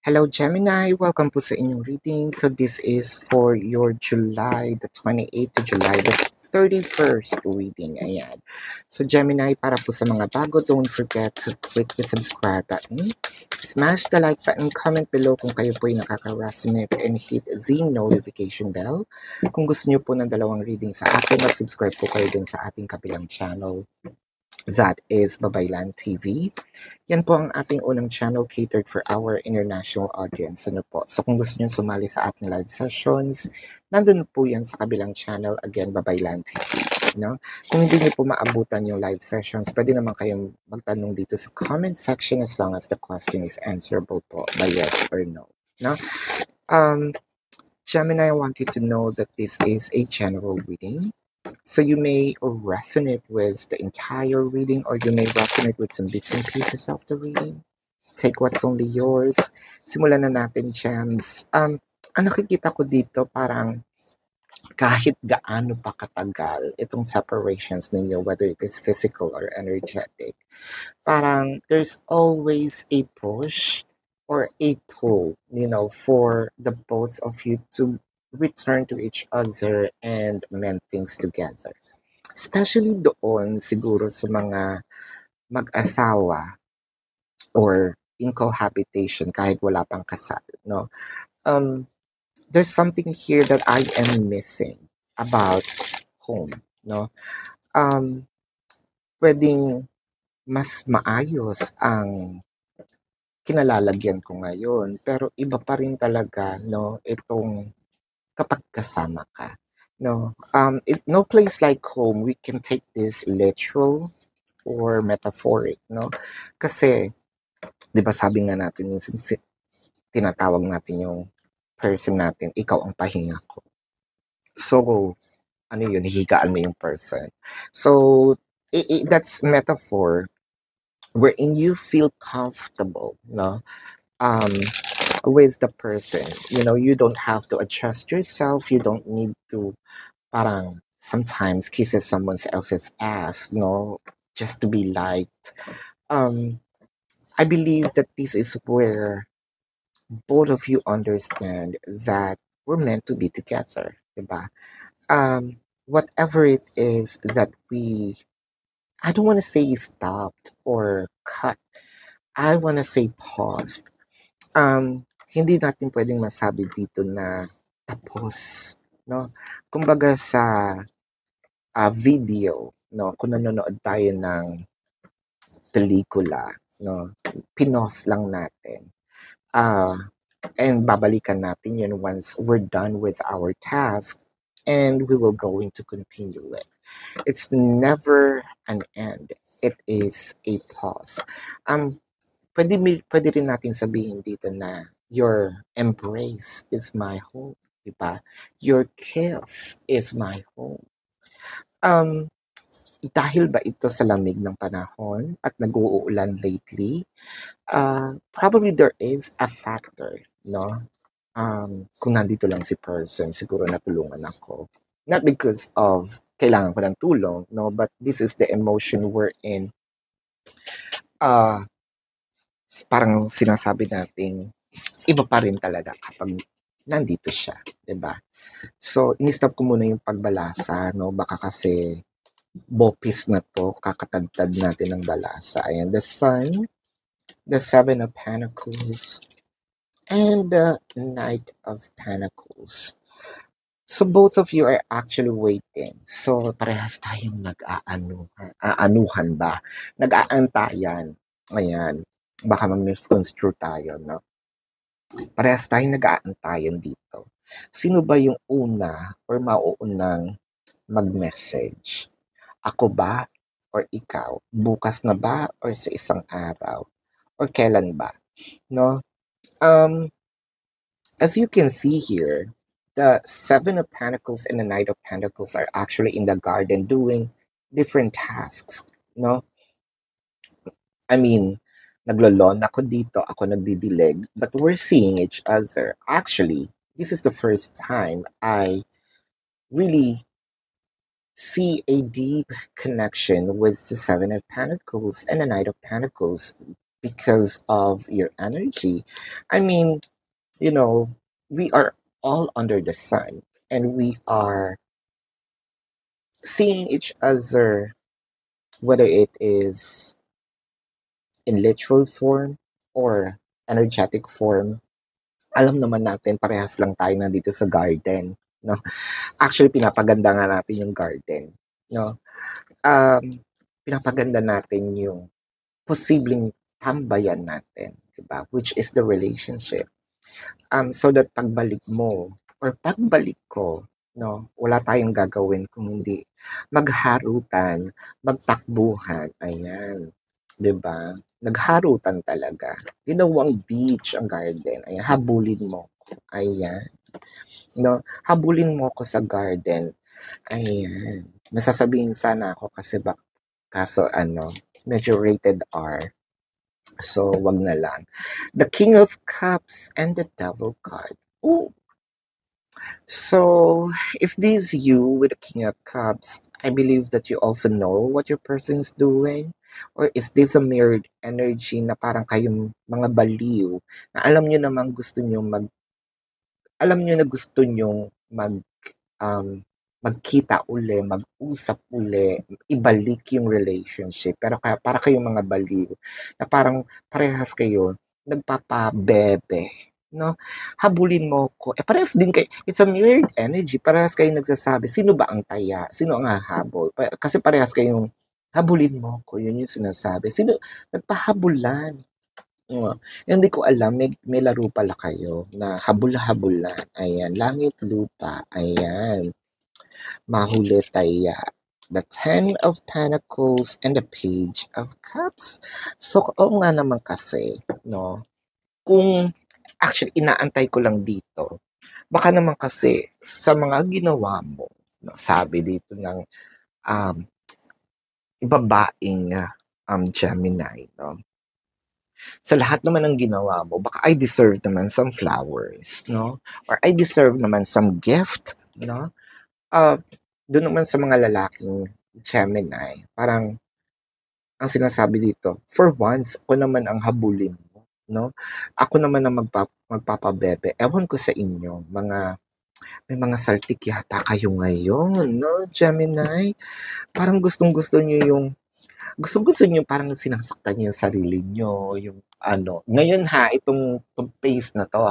Hello Gemini, welcome po sa inyong reading. So this is for your July the 28th to July the 31st reading. Ayan. So Gemini, para po sa mga bago, don't forget to click the subscribe button. Smash the like button, comment below kung kayo po ay nakaka-resonate, and hit the notification bell. Kung gusto niyo po ng dalawang reading sa akin, mag-subscribe po kayo dun sa ating kabilang channel. That is Babaylan TV. Yan po ang ating unang channel catered for our international audience. Ano po? So kung gusto niyo sumali sa ating live sessions, nandun po yan sa kabilang channel. Again, Babaylan TV. No? Kung hindi niyo po maabutan yung live sessions, pwede naman kayong magtanong dito sa comment section as long as the question is answerable po by yes or no. No? Gemini, I want you to know that this is a general reading. So you may resonate with the entire reading, or you may resonate with some bits and pieces of the reading. Take what's only yours. Simulan na natin, Gems. Ang nakikita ko dito, parang kahit gaano pa katagal itong separations ninyo, whether it is physical or energetic, parang there's always a push or a pull, for the both of you to return to each other and mend things together. Especially doon siguro sa mga mag-asawa or in cohabitation kahit wala pang kasal, no? There's something here that I am missing about home, no? Pwedeng mas maayos ang kinalalagyan ko ngayon, pero iba pa rin talaga, no, itong kapag kasama ka. No, no place like home, we can take this literal or metaphoric, no? Kasi, di ba sabi nga natin, minsan tinatawag natin yung person natin, ikaw ang pahinga ko. So, ano yun, hihigaan mo yung person. So, that's metaphor wherein you feel comfortable, no? With the person. You don't have to adjust yourself. You don't need to parang sometimes kisses someone else's ass, just to be liked. I believe that this is where both of you understand that we're meant to be together, diba? Whatever it is that I don't want to say stopped or cut. I want to say paused. Hindi natin pwedeng masabi dito na tapos, no? Kumbaga sa video, no, kung nanonood tayo ng pelikula, no, pinos lang natin. And babalikan natin yun once we're done with our task, and we will going to continue it. It's never an end. It is a pause. Pwede rin natin sabihin dito na your embrace is my home, diba? Your kiss is my home. Dahil ba ito sa lamig ng panahon at nag-uulan lately? Probably there is a factor, no? Kung nandito lang si person, siguro natulungan ako. Not because of kailangan ko ng tulong, no? But this is the emotion we're in. Parang sinasabi natin, iba pa rin talaga kapag nandito siya, diba? So, in-stop ko muna yung pagbalasa, no? Baka kasi bopis na to, kakatagtad natin ng balasa. Ayan, the Sun, the Seven of Pentacles, and the Knight of Pentacles. So, both of you are actually waiting. So, parehas tayong nag-aanuhan ba? Nag-aantayan. Ayan. Baka ma-misconstrue tayo, no? Parehas tayong nag-aantayan dito. Sino ba yung una or mauunang mag-message? Ako ba or ikaw? Bukas na ba or sa isang araw? Or kailan ba? No? As you can see here, the Seven of Pentacles and the Knight of Pentacles are actually in the garden doing different tasks, no? I mean, naglolon ako dito, ako nagdidilig, but we're seeing each other. Actually, this is the first time I really see a deep connection with the Seven of Pentacles and the Knight of Pentacles because of your energy. I mean, you know, we are all under the sun and we are seeing each other, whether it is in literal form or energetic form. Alam naman natin, parehas lang tayo nandito sa garden, no? Actually, pinapaganda nga natin yung garden, no? Um, Pinapaganda natin yung posibleng tambayan natin, diba? Which is the relationship. So that pagbalik mo or pagbalik ko, no, wala tayong gagawin kung hindi magharutan, magtakbuhan, ayan. 'Di ba? Nagharutan talaga. Ginawang beach ang garden. Ayan, habulin mo ko. Ayan. No, habulin mo ko sa garden. Ayan. Nasasabihin sana ako kasi kaso medyo rated R. So, wag na lang. The King of Cups and the Devil card. Ooh. So, if this is you with the King of Cups, I believe that you also know what your person is doing. Or is this a mirrored energy na parang kayong mga baliw na alam nyo na gusto nyo um, magkita uli, mag-usap uli, ibalik yung relationship. Pero para kayong mga baliw na parang parehas kayo nagpapabebe, no? Habulin mo ko. Parehas din kayo. It's a mirrored energy. Parehas kayo nagsasabi, sino ba ang taya? Sino ang hahabol? Kasi parehas kayong habulin mo ko. Yun yung sinasabi. Sino nagpahabulan? Hindi ko alam, may laro pala kayo na habula-habulan. Ayan, langit lupa. Ayan, mahuli taya. The Ten of Pentacles and the Page of Cups. So, oo nga naman kasi, no? Kung actually inaantay ko lang dito, baka naman kasi sa mga ginawa mo, no, sabi dito ng um, babaeng Gemini, no? Sa lahat naman ng ginawa mo, baka I deserve naman some flowers, no? Or I deserve naman some gift, no? Doon naman sa mga lalaking Gemini, parang ang sinasabi dito, for once, ako naman ang habulin mo, no? Ako naman ang magpapabebe. Ewan ko sa inyo, may mga saltik yata kayo ngayon, no, Gemini? Parang gustong-gusto nyo gusto niyo parang sinasaktan niyo yung sarili niyo, yung ngayon itong phase na 'to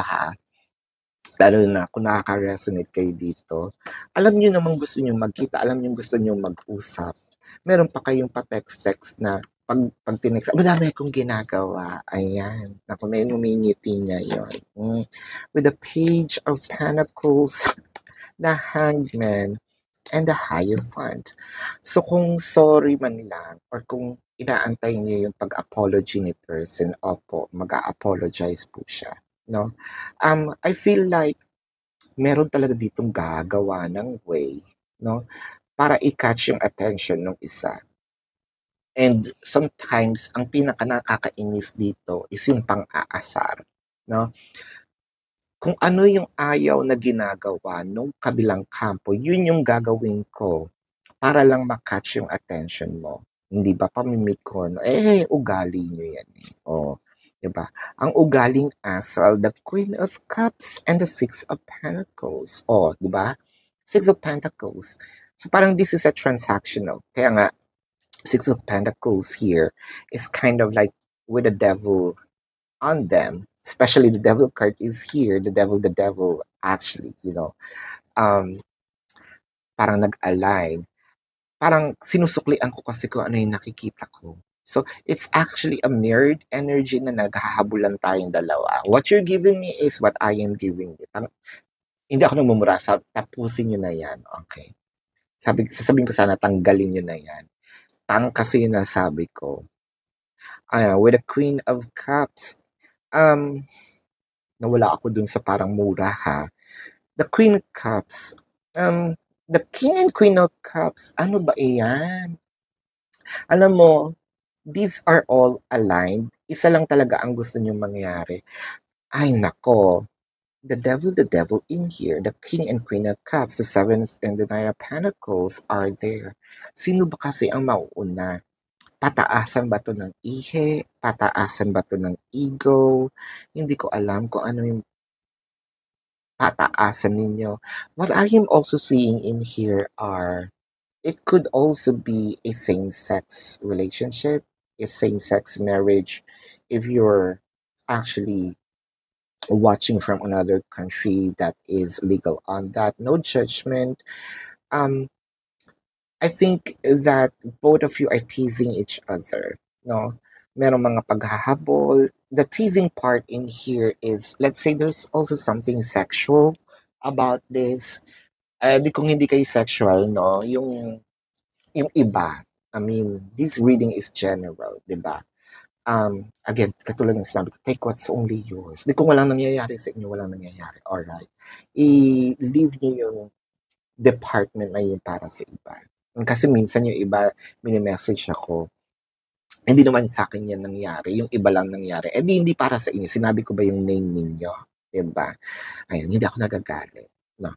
lalo na kung nakaka-resonate kayo dito, alam niyo namang gusto niyo magkita, alam niyo gusto niyo mag-usap. Meron pa kayong pa-text-text na pag tinext, madami akong ginagawa, ayan. Naku, may ngumingiti ngayon. With the Page of Pentacles, the Hangman, and the Hierophant. So kung sorry man lang or kung inaantay niyo yung pag-apology ni person, opo, mag-a-apologize po siya, no? I feel like meron talaga ditong gagawa ng way, no? Para i-catch yung attention ng isa. And sometimes, ang pinaka-nakakainis dito is yung pang-aasar, no? Kung ano yung ayaw na ginagawa nung kabilang kampo, yun yung gagawin ko para lang ma-catch yung attention mo. Hindi ba pamimikon? Ugali nyo yan. Diba? Ang ugaling asal, the Queen of Cups and the Six of Pentacles. Diba? Six of Pentacles. So parang this is a transactional. Kaya nga, Six of Pentacles here is kind of like with the devil on them. Especially the devil card is here. The devil actually, parang nag-align. Parang sinusuklian ko kasi kung ano yung nakikita ko. So, it's actually a mirrored energy na naghahabulan tayong dalawa. What you're giving me is what I am giving you. Hindi ako namumura. Tapusin nyo na yan. Okay. Sasabihin ko sana, tanggalin nyo na yan. Kasi yung nasabi ko. With the Queen of Cups, nawala ako dun sa parang mura The Queen of Cups, the King and Queen of Cups, ano ba iyan? Alam mo, these are all aligned. Isa lang talaga ang gusto nyo mangyari. Ay nako, the devil in here, the King and Queen of Cups, the Seven and the Nine of Pentacles are there. Sino ba kasi ang mauuna? Pataasan ba 'to ng ihi? Pataasan ba 'to ng ego? Hindi ko alam kung ano yung pataasan ninyo. What I am also seeing in here are, it could also be a same-sex relationship, a same-sex marriage if you're actually watching from another country that is legal on that. No judgment. Um, I think that both of you are teasing each other, no? Merong mga paghahabol. The teasing part in here is, let's say there's also something sexual about this. Di kung hindi kayo sexual, no? Yung iba, I mean, this reading is general, di ba? Again, katulad ng sinabi ko, take what's only yours. Di kung walang nangyayari sa inyo, walang nangyayari. Alright. I-leave nyo yung department na yun para sa iba. Kasi minsan yung iba, mini-message ako, hindi naman sa akin yan nangyari, yung iba lang nangyari. Eh di, hindi para sa inyo. Sinabi ko ba yung name ninyo? Diba? Ayun, hindi ako nagagalit. No.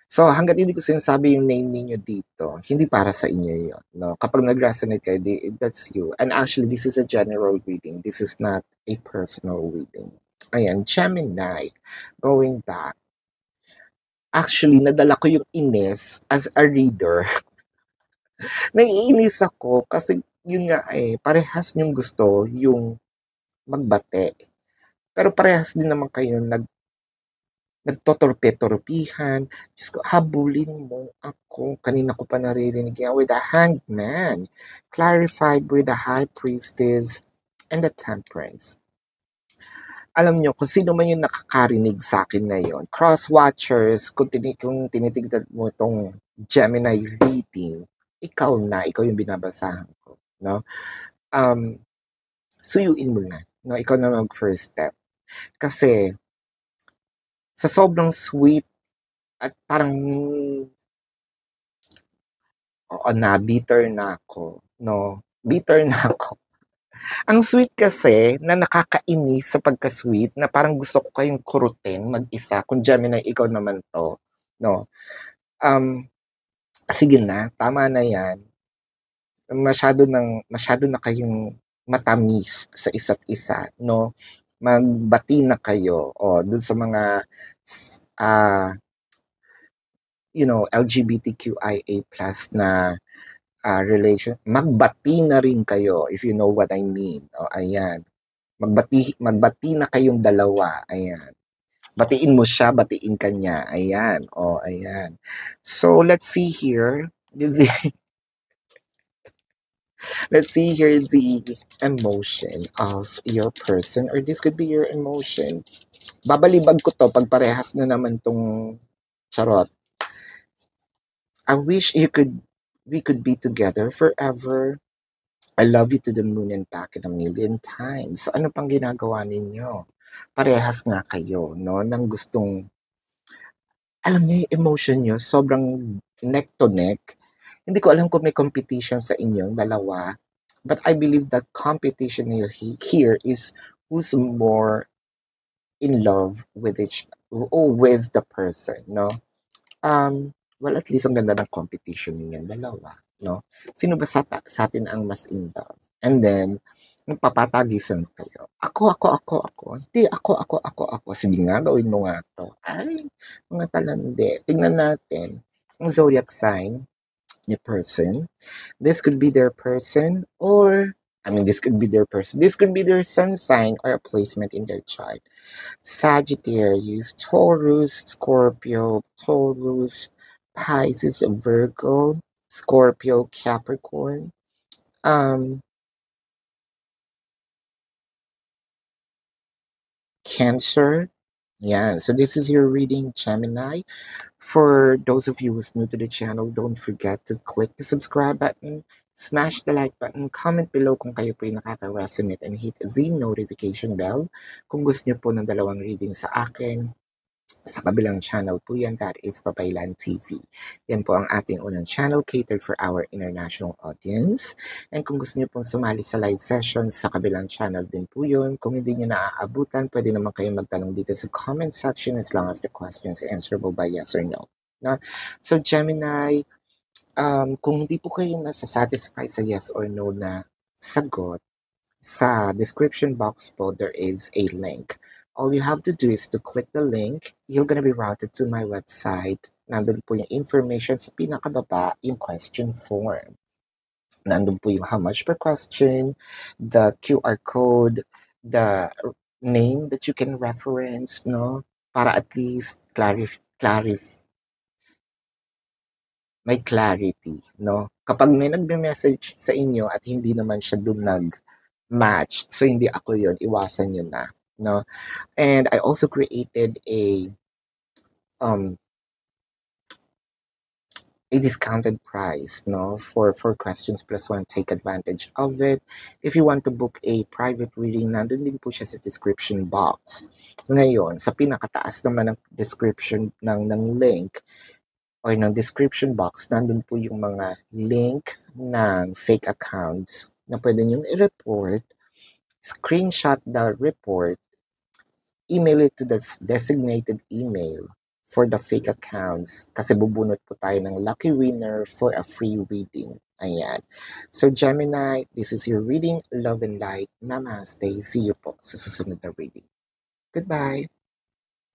So, hanggat hindi ko sinasabi yung name ninyo dito, hindi para sa inyo yun. No? Kapag nag-resonate kayo, that's you. And actually, this is a general reading. This is not a personal reading. Ayan, Gemini, going back. Actually, nadala ko yung inis as a reader. Naiinis ako kasi yun nga parehas niyong gusto yung magbate. Pero parehas din naman kayo nagtotorpe-torpihan. Diyos ko, habulin mo ako. Kanina ko pa naririnig yan with the Hangman. Clarified with the High Priestess and the Temperance. Alam nyo, kung sino man yung nakakarinig sa akin ngayon, cross-watchers, kung tinitignan mo itong Gemini reading, ikaw yung binabasahan ko, no? Suyuin mo na, no? Ikaw na mag-first step. Kasi, sa sobrang sweet, at parang, bitter na ako, no? Bitter na ako. Ang sweet kasi, na nakakainis sa pagka-sweet, na parang gusto ko kayong kurutin mag-isa, kung Gemini, ikaw naman to, no? Sige na, tama na yan. Masyado na kayong matamis sa isa't isa, no? Magbati na kayo, dun sa mga, LGBTQIA+ na relation, magbati na rin kayo, if you know what I mean. Ayan. Magbati na kayong dalawa. Ayan. Batiin mo siya, batiin ka niya. Ayan. Ayan. So, let's see here. Let's see here the emotion of your person, or this could be your emotion. Babalibag ko to pag parehas na naman tong charot. I wish we could be together forever. I love you to the moon and back in a million times. Ano pang ginagawa ninyo? Parehas nga kayo, no? Nang gustong, alam niyo yung emotion niyo, sobrang neck to neck. Hindi ko alam kung may competition sa inyong dalawa. But I believe that competition here is who's more in love with with the person, no? Well, at least ang ganda ng competition niyan dalawa, no? Sino ba sa atin ang mas in love? And then, magpapatagisan kayo. Ako. Hindi, ako. Sige nga, gawin mo nga to. Ay, mga talande. Tingnan natin. Ang zodiac sign ni person. This could be their person, or this could be their person. This could be their sun sign or a placement in their chart. Sagittarius, Taurus, Scorpio, Taurus, Pisces, Virgo, Scorpio, Capricorn. Cancer. Yeah, so this is your reading, Gemini. For those of you who's new to the channel, don't forget to click the subscribe button, smash the like button, comment below kung kayo po yung nakaka-resonate, and hit the notification bell kung gusto niyo po ng dalawang reading sa akin. Sa kabilang channel po yan, that is Papaylan TV. Yan po ang ating unang channel catered for our international audience. And kung gusto niyo pong sumali sa live sessions, sa kabilang channel din po yun. Kung hindi niyo naaabutan, pwede naman kayong magtanong dito sa comment section as long as the questions are answerable by yes or no. So Gemini, kung hindi po kayo nasa-satisfy sa yes or no na sagot, sa description box po, there is a link. All you have to do is to click the link. You're gonna be routed to my website. Nandun po yung information sa pinakababa, yung question form. Nandun po yung how much per question, the QR code, the name that you can reference, no? Para at least may clarity, no? Kapag may nagme-message sa inyo at hindi naman siya dun nag-match, so hindi ako yun, iwasan nyo na, no? And I also created um a discounted price, no, for questions plus one. Take advantage of it. If you want to book a private reading, nandun din po siya sa description box. Ngayon, sa pinakataas naman ng description ng link or ng description box, nandun po yung mga link ng fake accounts na pwede nyo i-report, screenshot the report, email it to the designated email for the fake accounts kasi bubunot po tayo ng lucky winner for a free reading. Ayan. So Gemini, this is your reading. Love and light. Namaste. See you po sa susunod na reading. Goodbye.